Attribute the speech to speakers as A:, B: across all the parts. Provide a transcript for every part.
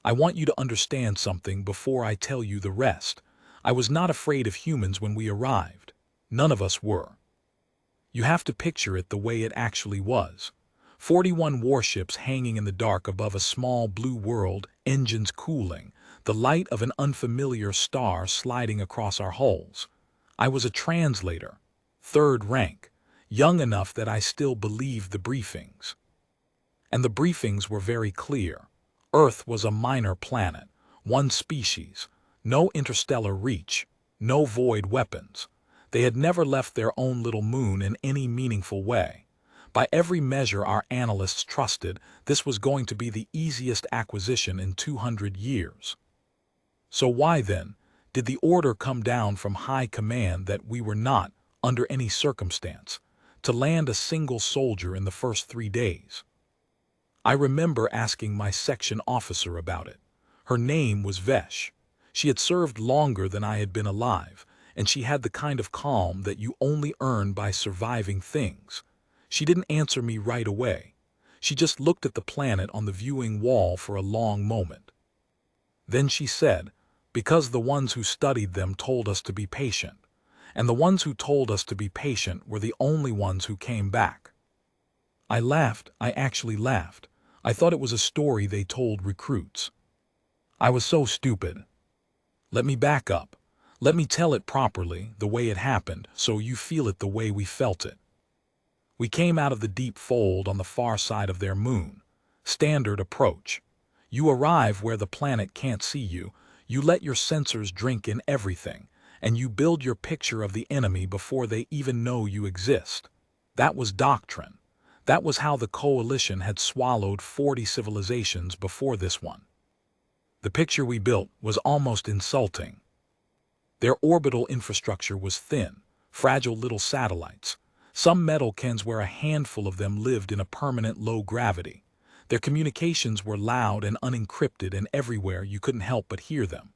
A: I want you to understand something before I tell you the rest. I was not afraid of humans when we arrived. None of us were. You have to picture it the way it actually was. 41 warships hanging in the dark above a small blue world, engines cooling, the light of an unfamiliar star sliding across our hulls. I was a translator, third rank, young enough that I still believed the briefings. And the briefings were very clear. Earth was a minor planet, one species, no interstellar reach, no void weapons. They had never left their own little moon in any meaningful way. By every measure our analysts trusted, this was going to be the easiest acquisition in 200 years. So why, then, did the order come down from high command that we were not, under any circumstance, to land a single soldier in the first 3 days? I remember asking my section officer about it. Her name was Vesh. She had served longer than I had been alive, and she had the kind of calm that you only earn by surviving things. She didn't answer me right away. She just looked at the planet on the viewing wall for a long moment. Then she said, "Because the ones who studied them told us to be patient, and the ones who told us to be patient were the only ones who came back." I laughed. I actually laughed. I thought it was a story they told recruits. I was so stupid. Let me back up. Let me tell it properly, the way it happened, so you feel it the way we felt it. We came out of the deep fold on the far side of their moon. Standard approach. You arrive where the planet can't see you, you let your sensors drink in everything, and you build your picture of the enemy before they even know you exist. That was doctrine. That was how the coalition had swallowed 40 civilizations before this one. The picture we built was almost insulting. Their orbital infrastructure was thin, fragile little satellites. Some metal cans where a handful of them lived in a permanent low gravity. Their communications were loud and unencrypted, and everywhere you couldn't help but hear them.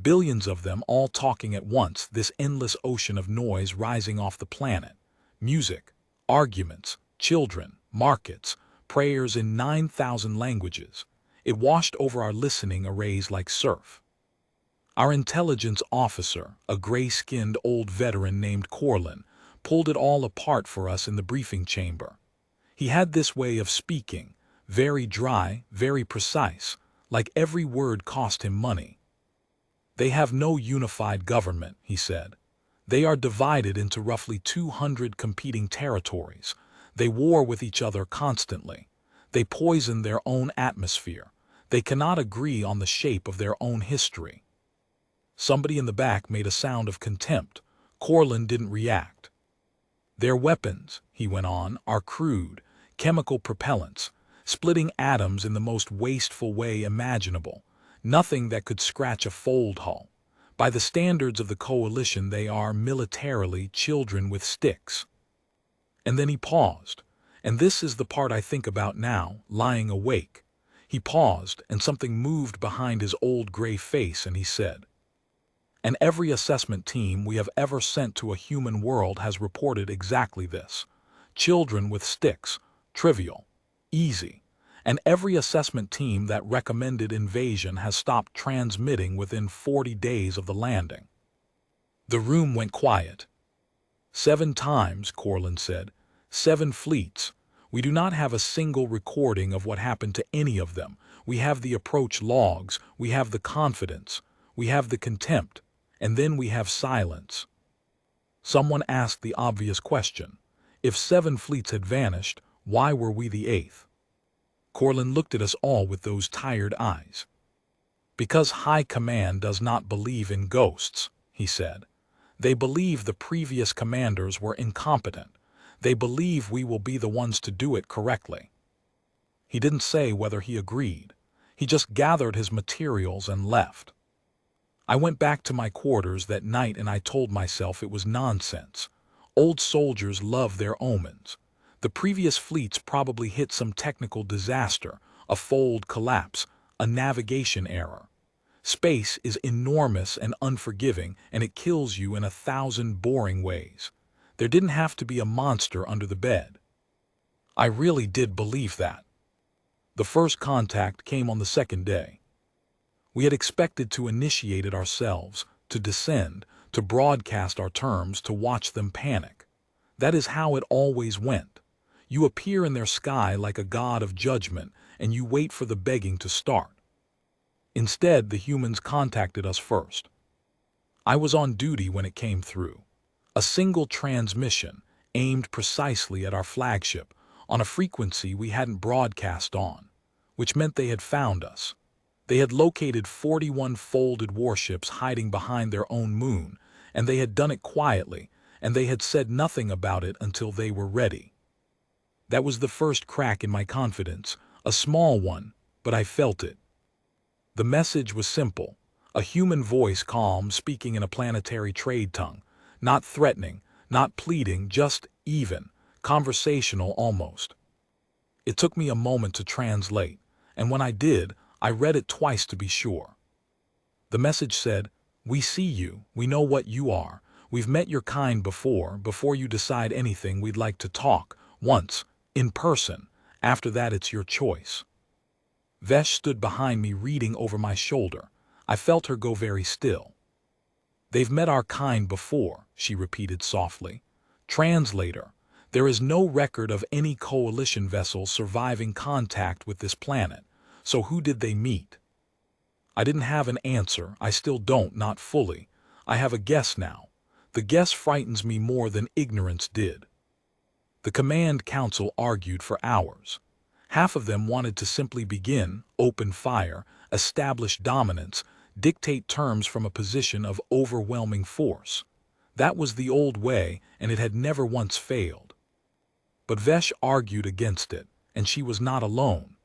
A: Billions of them all talking at once, this endless ocean of noise rising off the planet. Music, arguments, children, markets, prayers in 9,000 languages. It washed over our listening arrays like surf. Our intelligence officer, a gray-skinned old veteran named Corlin, pulled it all apart for us in the briefing chamber. He had this way of speaking, very dry, very precise, like every word cost him money. "They have no unified government," he said. "They are divided into roughly 200 competing territories. They war with each other constantly. They poison their own atmosphere. They cannot agree on the shape of their own history." Somebody in the back made a sound of contempt. Corlin didn't react. "Their weapons," he went on, "are crude, chemical propellants, splitting atoms in the most wasteful way imaginable. Nothing that could scratch a fold hull. By the standards of the coalition, they are, militarily, children with sticks." And then he paused. And this is the part I think about now, lying awake. He paused, and something moved behind his old gray face, and he said, "And every assessment team we have ever sent to a human world has reported exactly this. Children with sticks, trivial, easy. And every assessment team that recommended invasion has stopped transmitting within 40 days of the landing." The room went quiet. 7 times, Corlin said. 7 fleets. We do not have a single recording of what happened to any of them. We have the approach logs, we have the confidence, we have the contempt, and then we have silence. Someone asked the obvious question. If 7 fleets had vanished, why were we the 8th? Corlin looked at us all with those tired eyes. "Because High Command does not believe in ghosts," he said. "They believe the previous commanders were incompetent. They believe we will be the ones to do it correctly." He didn't say whether he agreed. He just gathered his materials and left. I went back to my quarters that night and I told myself it was nonsense. Old soldiers love their omens. The previous fleets probably hit some technical disaster, a fold collapse, a navigation error. Space is enormous and unforgiving, and it kills you in 1,000 boring ways. There didn't have to be a monster under the bed. I really did believe that. The first contact came on the 2nd day. We had expected to initiate it ourselves, to descend, to broadcast our terms, to watch them panic. That is how it always went. You appear in their sky like a god of judgment, and you wait for the begging to start. Instead, the humans contacted us first. I was on duty when it came through. A single transmission, aimed precisely at our flagship, on a frequency we hadn't broadcast on, which meant they had found us. They had located 41 folded warships hiding behind their own moon, and they had done it quietly, and they had said nothing about it until they were ready. That was the first crack in my confidence, a small one, but I felt it. The message was simple, a human voice, calm, speaking in a planetary trade tongue, not threatening, not pleading, just even, conversational almost. It took me a moment to translate, and when I did, I read it twice to be sure. The message said, "We see you, we know what you are, we've met your kind before you decide anything we'd like to talk, once, in person, after that it's your choice." Vesh stood behind me reading over my shoulder. I felt her go very still. "They've met our kind before," she repeated softly. "Translator, there is no record of any coalition vessel surviving contact with this planet, so who did they meet?" I didn't have an answer, I still don't, not fully. I have a guess now. The guess frightens me more than ignorance did. The command council argued for hours. Half of them wanted to simply begin, open fire, establish dominance, dictate terms from a position of overwhelming force. That was the old way, and it had never once failed. But Vesh argued against it, and she was not alone.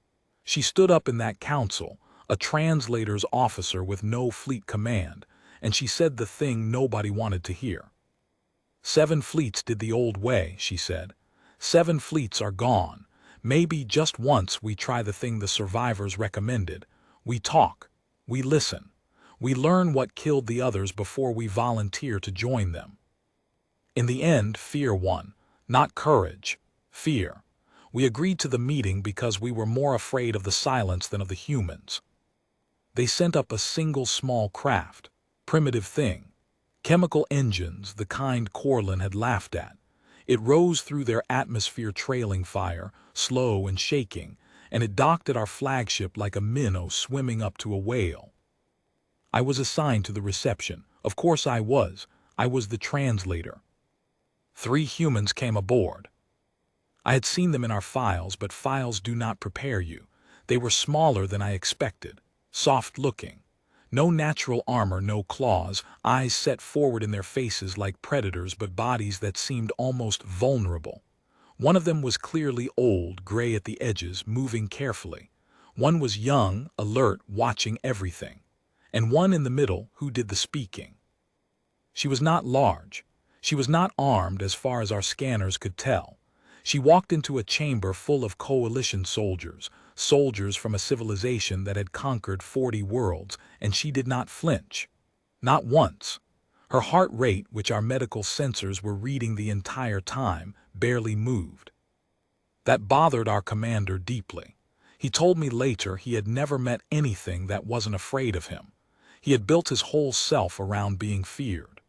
A: She stood up in that council, a translator's officer with no fleet command, and she said the thing nobody wanted to hear. 7 fleets did the old way, she said. 7 fleets are gone. Maybe just once we try the thing the survivors recommended. We talk. We listen. We learn what killed the others before we volunteer to join them. In the end, fear won. Not courage. Fear. We agreed to the meeting because we were more afraid of the silence than of the humans. They sent up a single small craft. Primitive thing. Chemical engines, the kind Corlin had laughed at. It rose through their atmosphere trailing fire, slow and shaking, and it docked at our flagship like a minnow swimming up to a whale. I was assigned to the reception. Of course I was. I was the translator. 3 humans came aboard. I had seen them in our files, but files do not prepare you. They were smaller than I expected, soft-looking. No natural armor, no claws, eyes set forward in their faces like predators, but bodies that seemed almost vulnerable. One of them was clearly old, gray at the edges, moving carefully. One was young, alert, watching everything. And one in the middle who did the speaking. She was not large. She was not armed as far as our scanners could tell. She walked into a chamber full of coalition soldiers, soldiers from a civilization that had conquered 40 worlds, and she did not flinch. Not once. Her heart rate, which our medical sensors were reading the entire time, barely moved. That bothered our commander deeply. He told me later he had never met anything that wasn't afraid of him. He had built his whole self around being feared.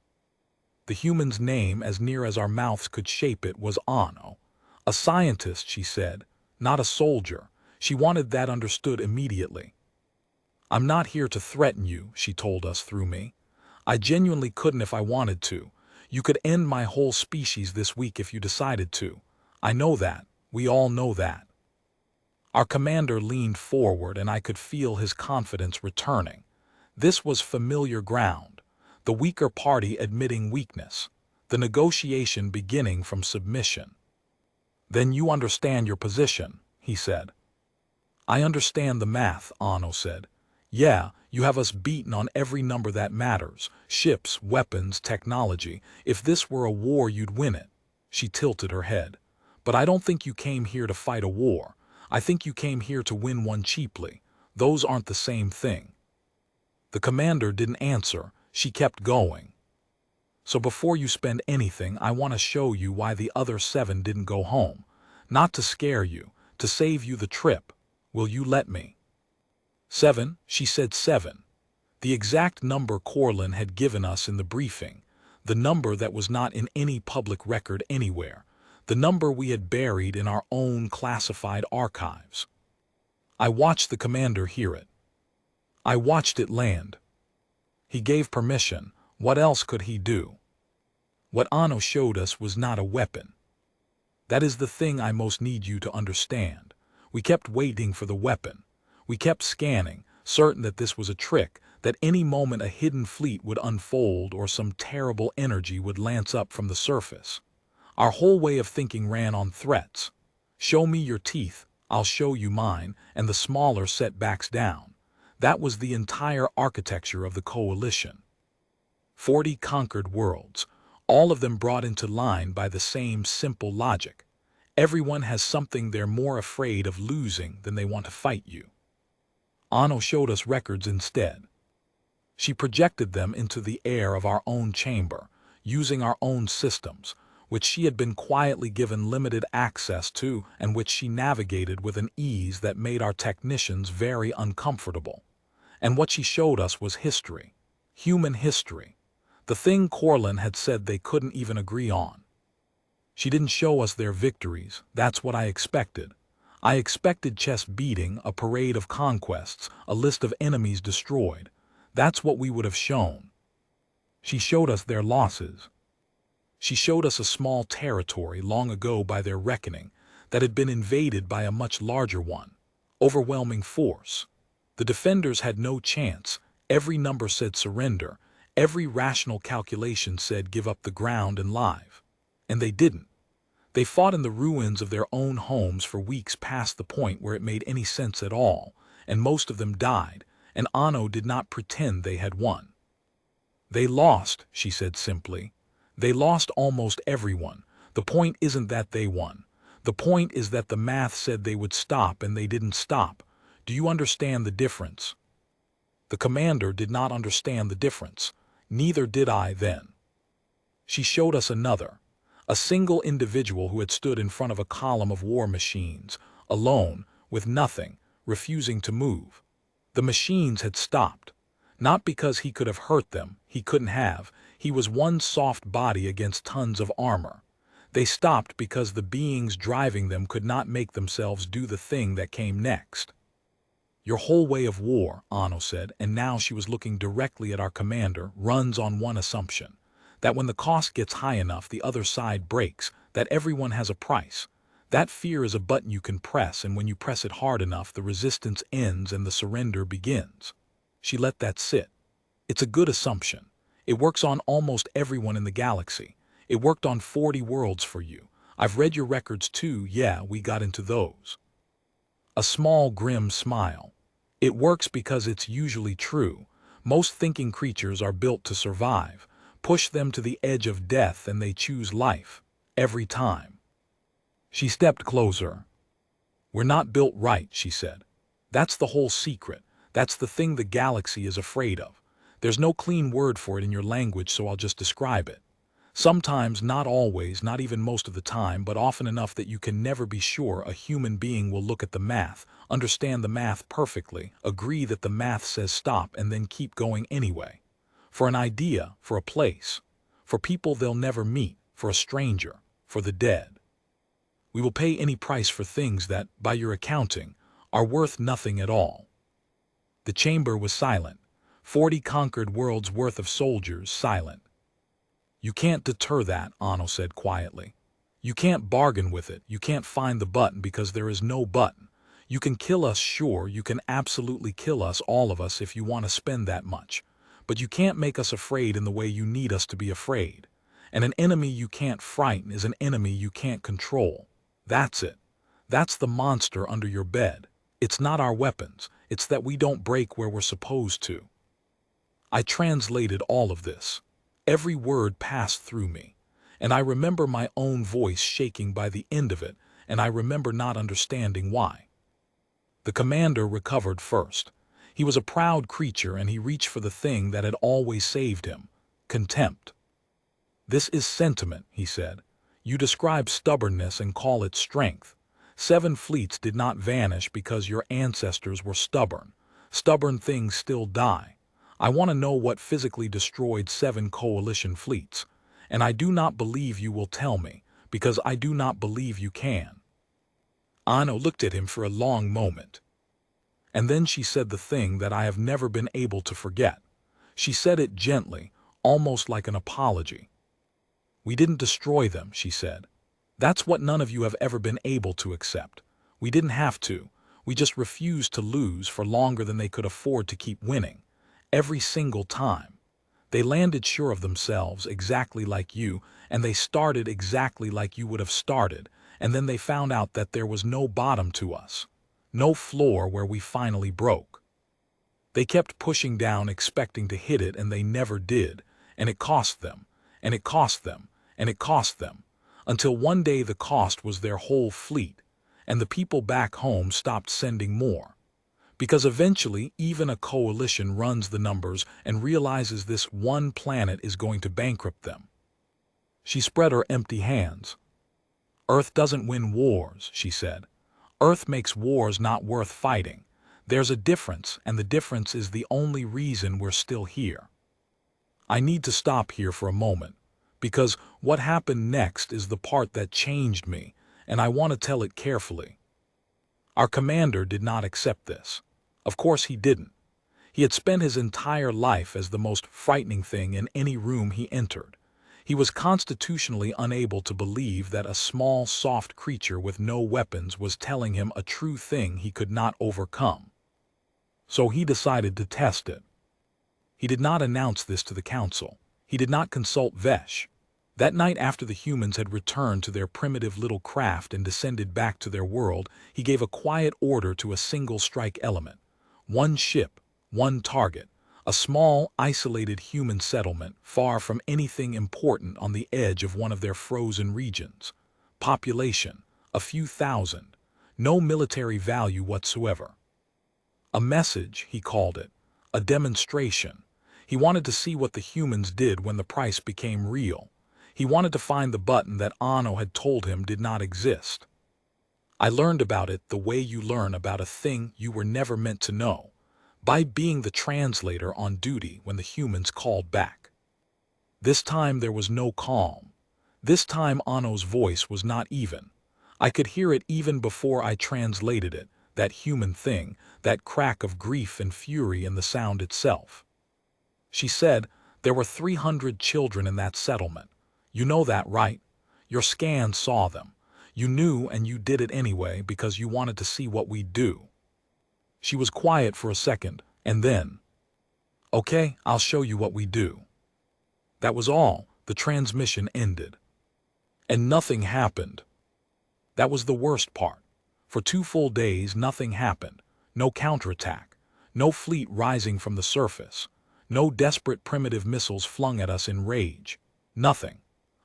A: The human's name, as near as our mouths could shape it, was Anno. A scientist, she said, not a soldier. She wanted that understood immediately. "I'm not here to threaten you," she told us through me. "I genuinely couldn't if I wanted to. You could end my whole species this week if you decided to. I know that. We all know that." Our commander leaned forward, and I could feel his confidence returning. This was familiar ground. The weaker party admitting weakness. The negotiation beginning from submission. "Then you understand your position," he said. "I understand the math," Anno said. "Yeah, you have us beaten on every number that matters. Ships, weapons, technology. If this were a war, you'd win it." She tilted her head. "But I don't think you came here to fight a war. I think you came here to win one cheaply. Those aren't the same thing." The commander didn't answer. She kept going. "So before you spend anything, I want to show you why the other 7 didn't go home. Not to scare you, to save you the trip. Will you let me?" 7, she said 7. The exact number Corlin had given us in the briefing, the number that was not in any public record anywhere, the number we had buried in our own classified archives. I watched the commander hear it. I watched it land. He gave permission. What else could he do? What Anno showed us was not a weapon. That is the thing I most need you to understand. We kept waiting for the weapon. We kept scanning, certain that this was a trick, that any moment a hidden fleet would unfold or some terrible energy would lance up from the surface. Our whole way of thinking ran on threats. Show me your teeth, I'll show you mine, and the smaller setbacks down. That was the entire architecture of the coalition. 40 conquered worlds, all of them brought into line by the same simple logic. Everyone has something they're more afraid of losing than they want to fight you. Anno showed us records instead. She projected them into the air of our own chamber, using our own systems, which she had been quietly given limited access to and which she navigated with an ease that made our technicians very uncomfortable. And what she showed us was history, human history, the thing Corlin had said they couldn't even agree on. She didn't show us their victories, that's what I expected. I expected chest beating, a parade of conquests, a list of enemies destroyed. That's what we would have shown. She showed us their losses. She showed us a small territory long ago by their reckoning that had been invaded by a much larger one. Overwhelming force. The defenders had no chance. Every number said surrender. Every rational calculation said give up the ground and live. And they didn't. They fought in the ruins of their own homes for weeks past the point where it made any sense at all, and most of them died, and Anno did not pretend they had won. They lost, she said simply. They lost almost everyone. The point isn't that they won. The point is that the math said they would stop and they didn't stop. Do you understand the difference? The commander did not understand the difference. Neither did I then. She showed us another. A single individual who had stood in front of a column of war machines, alone, with nothing, refusing to move. The machines had stopped. Not because he could have hurt them, he couldn't have. He was one soft body against tons of armor. They stopped because the beings driving them could not make themselves do the thing that came next. Your whole way of war, Anno said, and now she was looking directly at our commander, runs on one assumption. That when the cost gets high enough, the other side breaks, that everyone has a price. That fear is a button you can press, and when you press it hard enough, the resistance ends and the surrender begins. She let that sit. It's a good assumption. It works on almost everyone in the galaxy. It worked on 40 worlds for you. I've read your records too, yeah, we got into those. A small, grim smile. It works because it's usually true. Most thinking creatures are built to survive. Push them to the edge of death and they choose life. Every time. She stepped closer. We're not built right, she said. That's the whole secret. That's the thing the galaxy is afraid of. There's no clean word for it in your language, so I'll just describe it. Sometimes, not always, not even most of the time, but often enough that you can never be sure, a human being will look at the math, understand the math perfectly, agree that the math says stop, and then keep going anyway. For an idea, for a place, for people they'll never meet, for a stranger, for the dead. We will pay any price for things that, by your accounting, are worth nothing at all. The chamber was silent. 40 conquered worlds worth of soldiers silent. You can't deter that, Anno said quietly. You can't bargain with it. You can't find the button because there is no button. You can kill us, sure, you can absolutely kill us, all of us, if you want to spend that much. But you can't make us afraid in the way you need us to be afraid. And an enemy you can't frighten is an enemy you can't control. That's it. That's the monster under your bed. It's not our weapons. It's that we don't break where we're supposed to. I translated all of this. Every word passed through me. And I remember my own voice shaking by the end of it, and I remember not understanding why. The commander recovered first. He was a proud creature, and he reached for the thing that had always saved him: contempt. This is sentiment, he said. You describe stubbornness and call it strength. 7 fleets did not vanish because your ancestors were stubborn. Stubborn things still die. I want to know what physically destroyed 7 coalition fleets, and I do not believe you will tell me, because I do not believe you can." Anno looked at him for a long moment. And then she said the thing that I have never been able to forget. She said it gently, almost like an apology. "We didn't destroy them," she said. "That's what none of you have ever been able to accept. We didn't have to. We just refused to lose for longer than they could afford to keep winning. Every single time. They landed sure of themselves, exactly like you, and they started exactly like you would have started, and then they found out that there was no bottom to us. No floor where we finally broke. They kept pushing down expecting to hit it, and they never did, and it cost them, and it cost them, and it cost them, until one day the cost was their whole fleet, and the people back home stopped sending more. Because eventually even a coalition runs the numbers and realizes this one planet is going to bankrupt them." She spread her empty hands. "Earth doesn't win wars," she said. "Earth makes wars not worth fighting. There's a difference, and the difference is the only reason we're still here." I need to stop here for a moment, because what happened next is the part that changed me, and I want to tell it carefully. Our commander did not accept this. Of course he didn't. He had spent his entire life as the most frightening thing in any room he entered. He was constitutionally unable to believe that a small, soft creature with no weapons was telling him a true thing he could not overcome. So he decided to test it. He did not announce this to the council. He did not consult Vesh. That night, after the humans had returned to their primitive little craft and descended back to their world, he gave a quiet order to a single strike element. One ship, one target, a small, isolated human settlement far from anything important on the edge of one of their frozen regions. Population, a few thousand. No military value whatsoever. A message, he called it. A demonstration. He wanted to see what the humans did when the price became real. He wanted to find the button that Anno had told him did not exist. I learned about it the way you learn about a thing you were never meant to know, by being the translator on duty when the humans called back. This time there was no calm. This time Anno's voice was not even. I could hear it even before I translated it, that human thing, that crack of grief and fury in the sound itself. She said, "There were 300 children in that settlement. You know that, right? Your scan saw them. You knew, and you did it anyway because you wanted to see what we'd do." She was quiet for a second, and then, "Okay, I'll show you what we do." That was all. The transmission ended. And nothing happened. That was the worst part. For 2 full days nothing happened. No counterattack. No fleet rising from the surface. No desperate primitive missiles flung at us in rage. Nothing.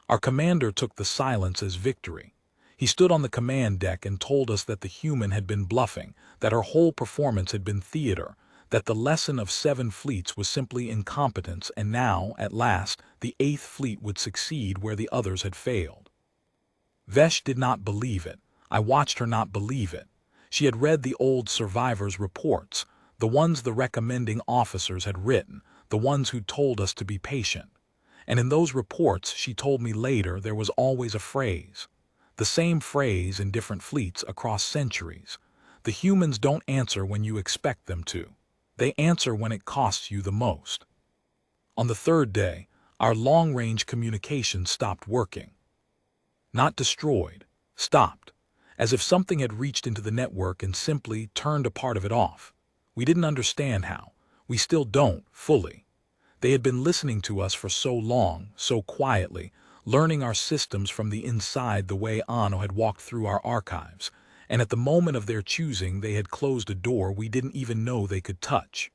A: Our commander took the silence as victory. He stood on the command deck and told us that the human had been bluffing, that her whole performance had been theater, that the lesson of 7 fleets was simply incompetence, and now, at last, the 8th fleet would succeed where the others had failed. Vesh did not believe it. I watched her not believe it. She had read the old survivors' reports, the ones the recommending officers had written, the ones who told us to be patient. And in those reports, she told me later, there was always a phrase. The same phrase in different fleets across centuries. The humans don't answer when you expect them to. They answer when it costs you the most. On the 3rd day, our long-range communication stopped working. Not destroyed, stopped, as if something had reached into the network and simply turned a part of it off. We didn't understand how. We still don't, fully. They had been listening to us for so long, so quietly, learning our systems from the inside the way Anno had walked through our archives, and at the moment of their choosing they had closed a door we didn't even know they could touch.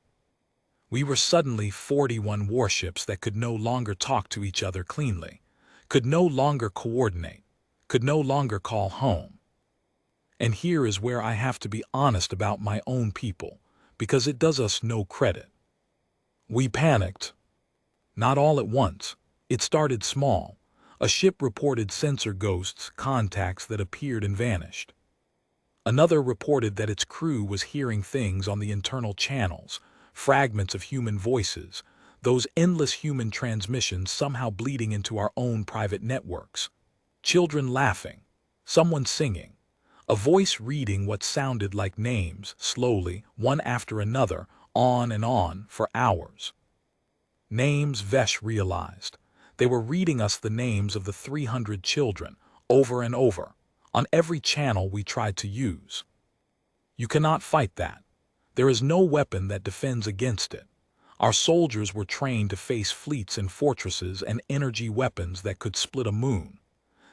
A: We were suddenly 41 warships that could no longer talk to each other cleanly, could no longer coordinate, could no longer call home. And here is where I have to be honest about my own people, because it does us no credit. We panicked. Not all at once. It started small. A ship reported sensor ghosts, contacts that appeared and vanished. Another reported that its crew was hearing things on the internal channels, fragments of human voices, those endless human transmissions somehow bleeding into our own private networks. Children laughing, someone singing, a voice reading what sounded like names, slowly, one after another, on, for hours. Names, Vesh realized. They were reading us the names of the 300 children, over and over, on every channel we tried to use. You cannot fight that. There is no weapon that defends against it. Our soldiers were trained to face fleets and fortresses and energy weapons that could split a moon.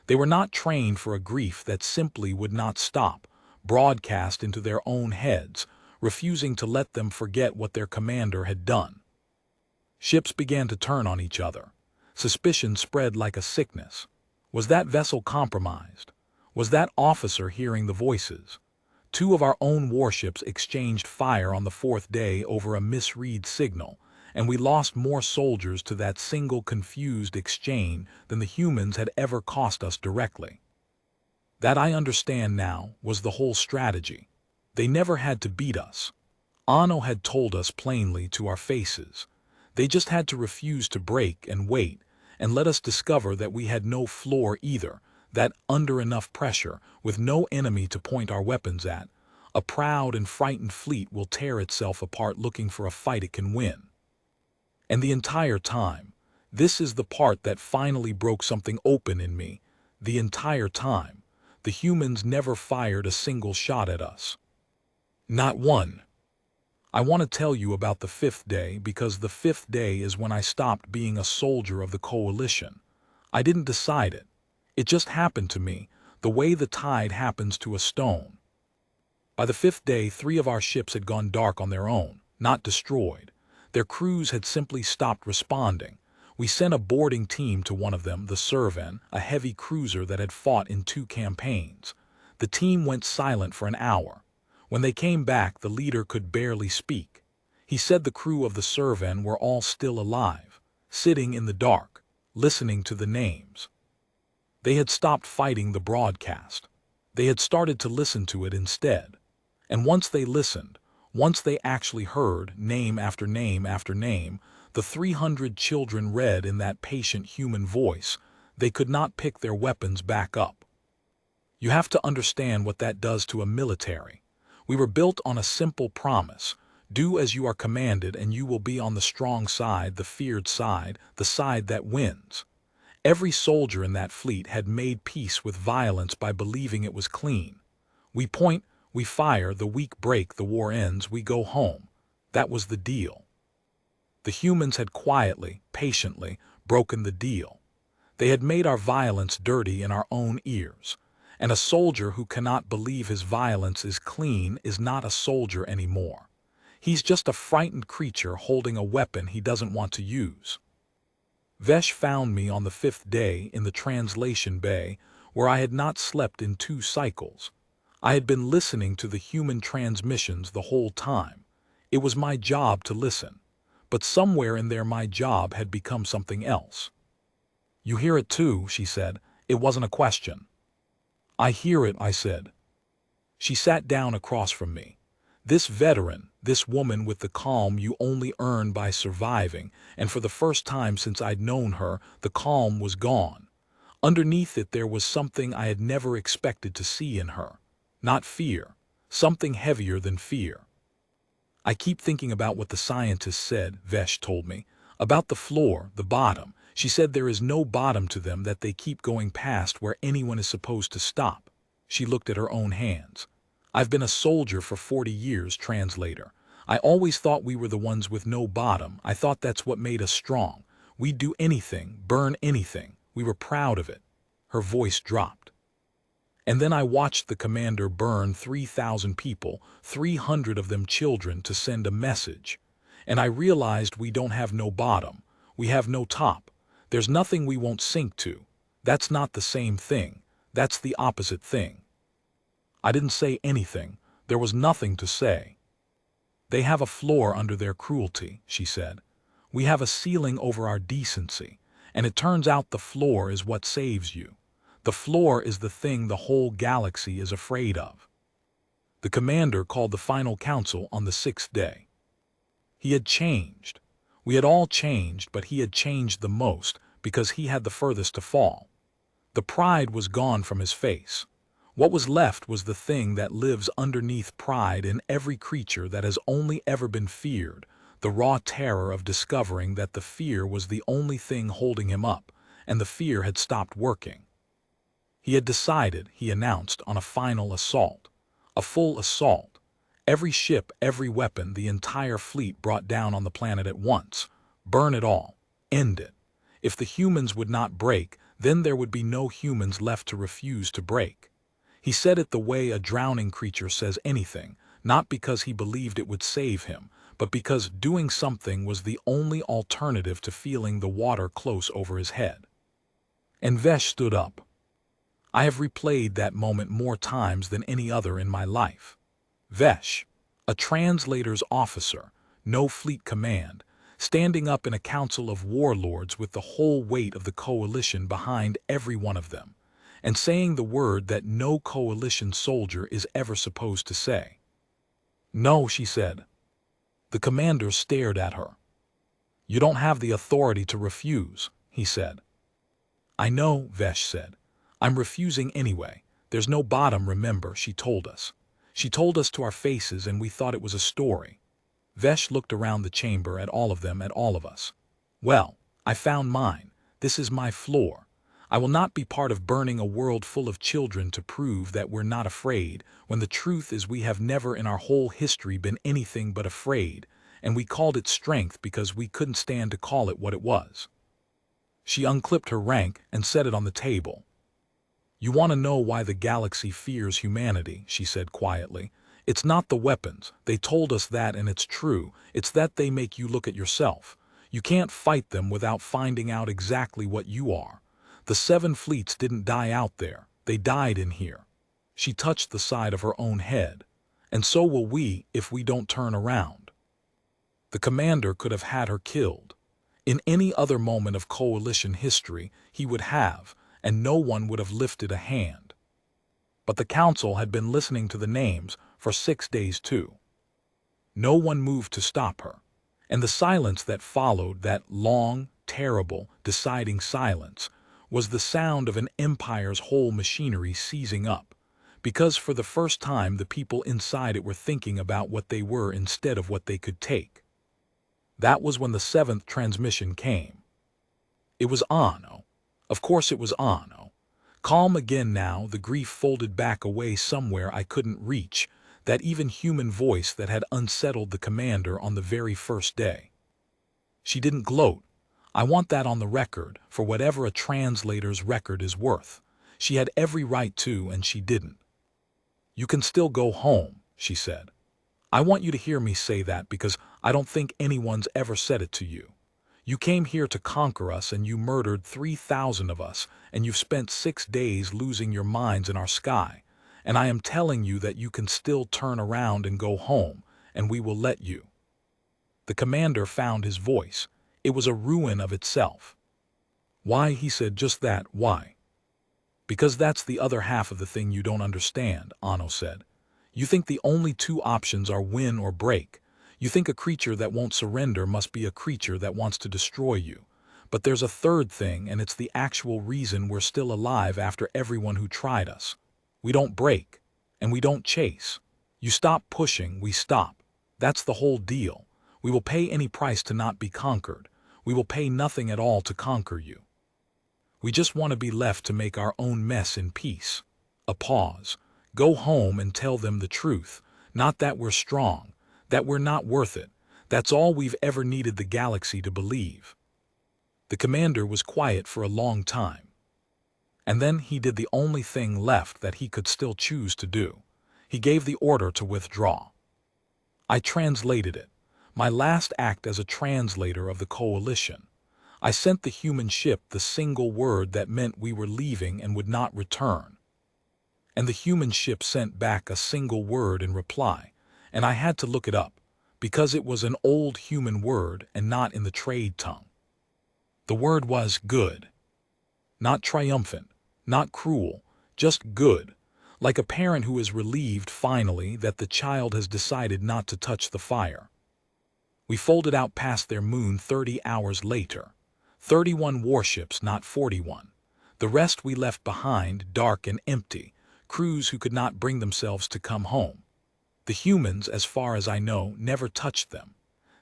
A: They were not trained for a grief that simply would not stop, broadcast into their own heads, refusing to let them forget what their commander had done. Ships began to turn on each other. Suspicion spread like a sickness. Was that vessel compromised? Was that officer hearing the voices? 2 of our own warships exchanged fire on the 4th day over a misread signal, and we lost more soldiers to that single confused exchange than the humans had ever cost us directly. That, I understand now, was the whole strategy. They never had to beat us. Anno had told us plainly to our faces. They just had to refuse to break and wait, and let us discover that we had no floor either, that under enough pressure, with no enemy to point our weapons at, a proud and frightened fleet will tear itself apart looking for a fight it can win. And the entire time, this is the part that finally broke something open in me, the entire time, the humans never fired a single shot at us. Not one. I want to tell you about the 5th day because the 5th day is when I stopped being a soldier of the coalition. I didn't decide it. It just happened to me, the way the tide happens to a stone. By the 5th day, 3 of our ships had gone dark on their own, not destroyed. Their crews had simply stopped responding. We sent a boarding team to one of them, the Servan, a heavy cruiser that had fought in 2 campaigns. The team went silent for an hour. When they came back, the leader could barely speak. He said the crew of the Servan were all still alive, sitting in the dark, listening to the names. They had stopped fighting the broadcast. They had started to listen to it instead. And once they listened, once they actually heard name after name after name, the 300 children read in that patient human voice, they could not pick their weapons back up. You have to understand what that does to a military. We were built on a simple promise: do as you are commanded and you will be on the strong side, the feared side, the side that wins. Every soldier in that fleet had made peace with violence by believing it was clean. We point, we fire, the weak break, the war ends, we go home. That was the deal. The humans had quietly, patiently broken the deal. They had made our violence dirty in our own ears. And a soldier who cannot believe his violence is clean is not a soldier anymore. He's just a frightened creature holding a weapon he doesn't want to use. Vesh found me on the 5th day in the translation bay, where I had not slept in 2 cycles. I had been listening to the human transmissions the whole time. It was my job to listen. But somewhere in there my job had become something else. You hear it too, she said. It wasn't a question. I hear it, I said. She sat down across from me. This veteran, this woman with the calm you only earn by surviving, and for the first time since I'd known her, the calm was gone. Underneath it there was something I had never expected to see in her. Not fear, something heavier than fear. I keep thinking about what the scientists said, Vesh told me, about the floor, the bottom. She said there is no bottom to them, that they keep going past where anyone is supposed to stop. She looked at her own hands. I've been a soldier for 40 years, translator. I always thought we were the ones with no bottom. I thought that's what made us strong. We'd do anything, burn anything. We were proud of it. Her voice dropped. And then I watched the commander burn 3,000 people, 300 of them children, to send a message. And I realized we don't have no bottom. We have no top. There's nothing we won't sink to. That's not the same thing. That's the opposite thing. I didn't say anything. There was nothing to say. They have a floor under their cruelty, she said. We have a ceiling over our decency. And it turns out the floor is what saves you. The floor is the thing the whole galaxy is afraid of. The commander called the final council on the 6th day. He had changed. We had all changed, but he had changed the most because he had the furthest to fall. The pride was gone from his face. What was left was the thing that lives underneath pride in every creature that has only ever been feared, the raw terror of discovering that the fear was the only thing holding him up, and the fear had stopped working. He had decided, he announced, on a final assault. A full assault. Every ship, every weapon, the entire fleet brought down on the planet at once. Burn it all. End it. If the humans would not break, then there would be no humans left to refuse to break. He said it the way a drowning creature says anything, not because he believed it would save him, but because doing something was the only alternative to feeling the water close over his head. And Vesh stood up. I have replayed that moment more times than any other in my life. Vesh, a translator's officer, no fleet command, standing up in a council of warlords with the whole weight of the coalition behind every one of them, and saying the word that no coalition soldier is ever supposed to say. No, she said. The commander stared at her. You don't have the authority to refuse, he said. I know, Vesh said. I'm refusing anyway. There's no bottom, remember, she told us. She told us to our faces and we thought it was a story. Vesh looked around the chamber at all of them, at all of us. Well, I found mine. This is my floor. I will not be part of burning a world full of children to prove that we're not afraid, when the truth is we have never in our whole history been anything but afraid, and we called it strength because we couldn't stand to call it what it was. She unclipped her rank and set it on the table. You want to know why the galaxy fears humanity, she said quietly. It's not the weapons. They told us that and it's true. It's that they make you look at yourself. You can't fight them without finding out exactly what you are. The 7 fleets didn't die out there. They died in here. She touched the side of her own head. And so will we if we don't turn around. The commander could have had her killed. In any other moment of coalition history, he would have, and no one would have lifted a hand. But the council had been listening to the names for 6 days too. No one moved to stop her, and the silence that followed, that long, terrible, deciding silence, was the sound of an empire's whole machinery seizing up, because for the first time the people inside it were thinking about what they were instead of what they could take. That was when the 7th transmission came. It was Anno. Of course it was Anno. Calm again now, the grief folded back away somewhere I couldn't reach, that even human voice that had unsettled the commander on the very first day. She didn't gloat. I want that on the record, for whatever a translator's record is worth. She had every right to, and she didn't. You can still go home, she said. I want you to hear me say that because I don't think anyone's ever said it to you. You came here to conquer us and you murdered 3,000 of us, and you've spent 6 days losing your minds in our sky. And I am telling you that you can still turn around and go home, and we will let you. The commander found his voice. It was a ruin of itself. Why, he said, just that, why? Because that's the other half of the thing you don't understand, Anno said. You think the only 2 options are win or break. You think a creature that won't surrender must be a creature that wants to destroy you. But there's a third thing, and it's the actual reason we're still alive after everyone who tried us. We don't break, and we don't chase. You stop pushing, we stop. That's the whole deal. We will pay any price to not be conquered. We will pay nothing at all to conquer you. We just want to be left to make our own mess in peace. A pause. Go home and tell them the truth. Not that we're strong, that we're not worth it. That's all we've ever needed the galaxy to believe. The commander was quiet for a long time. And then he did the only thing left that he could still choose to do. He gave the order to withdraw. I translated it. My last act as a translator of the coalition. I sent the human ship the single word that meant we were leaving and would not return. And the human ship sent back a single word in reply, and I had to look it up, because it was an old human word and not in the trade tongue. The word was good. Not triumphant, not cruel, just good, like a parent who is relieved finally that the child has decided not to touch the fire. We folded out past their moon 30 hours later. 31 warships, not 41. The rest we left behind, dark and empty, crews who could not bring themselves to come home. The humans, as far as I know, never touched them.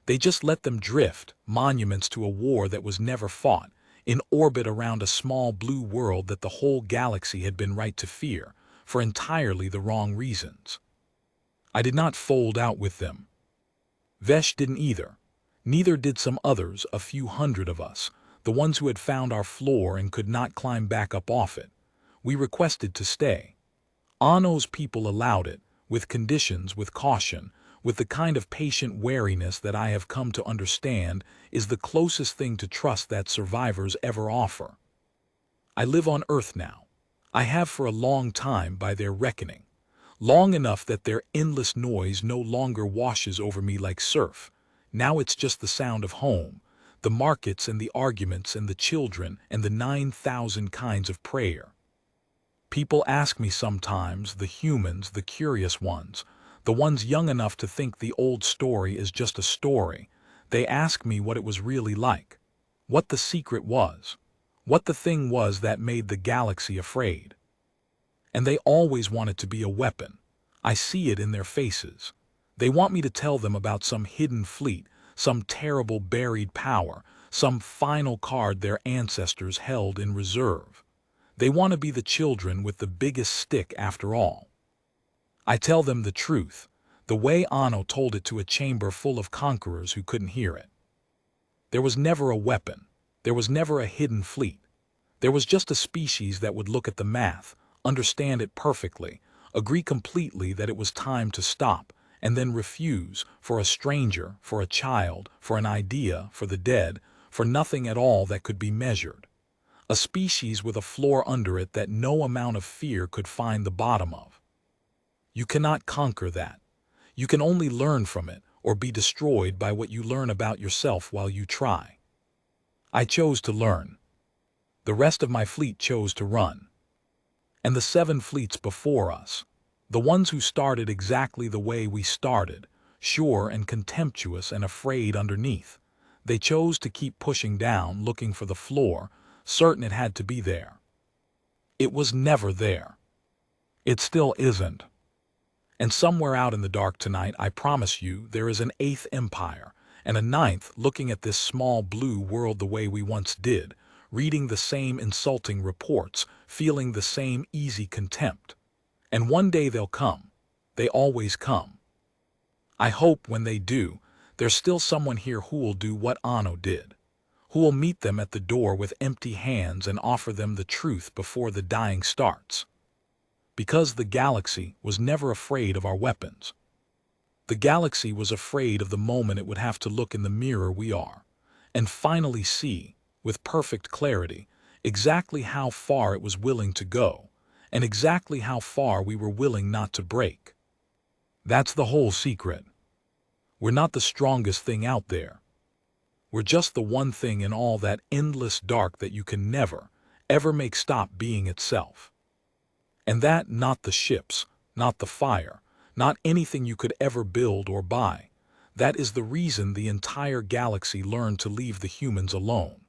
A: They just let them drift, monuments to a war that was never fought, in orbit around a small blue world that the whole galaxy had been right to fear, for entirely the wrong reasons. I did not fold out with them. Vesh didn't either. Neither did some others, a few hundred of us, the ones who had found our floor and could not climb back up off it. We requested to stay. Anno's people allowed it, with conditions, with caution, with the kind of patient wariness that I have come to understand is the closest thing to trust that survivors ever offer. I live on Earth now. I have for a long time by their reckoning. Long enough that their endless noise no longer washes over me like surf. Now it's just the sound of home, the markets and the arguments and the children and the 9,000 kinds of prayer. People ask me sometimes, the humans, the curious ones, the ones young enough to think the old story is just a story, they ask me what it was really like, what the secret was, what the thing was that made the galaxy afraid. And they always want it to be a weapon. I see it in their faces. They want me to tell them about some hidden fleet, some terrible buried power, some final card their ancestors held in reserve. They want to be the children with the biggest stick after all. I tell them the truth, the way Anno told it to a chamber full of conquerors who couldn't hear it. There was never a weapon. There was never a hidden fleet. There was just a species that would look at the math, understand it perfectly, agree completely that it was time to stop, and then refuse, for a stranger, for a child, for an idea, for the dead, for nothing at all that could be measured. A species with a floor under it that no amount of fear could find the bottom of. You cannot conquer that. You can only learn from it, or be destroyed by what you learn about yourself while you try. I chose to learn. The rest of my fleet chose to run. And the 7 fleets before us, the ones who started exactly the way we started, sure and contemptuous and afraid underneath, they chose to keep pushing down, looking for the floor, certain it had to be there. It was never there. It still isn't. And somewhere out in the dark tonight, I promise you, there is an 8th empire, and a 9th looking at this small blue world the way we once did, reading the same insulting reports, feeling the same easy contempt. And one day they'll come. They always come. I hope when they do, there's still someone here who will do what Anno did, who will meet them at the door with empty hands and offer them the truth before the dying starts. Because the galaxy was never afraid of our weapons. The galaxy was afraid of the moment it would have to look in the mirror we are, and finally see, with perfect clarity, exactly how far it was willing to go, and exactly how far we were willing not to break. That's the whole secret. We're not the strongest thing out there. We're just the one thing in all that endless dark that you can never, ever make stop being itself. And that, not the ships, not the fire, not anything you could ever build or buy. That is the reason the entire galaxy learned to leave the humans alone.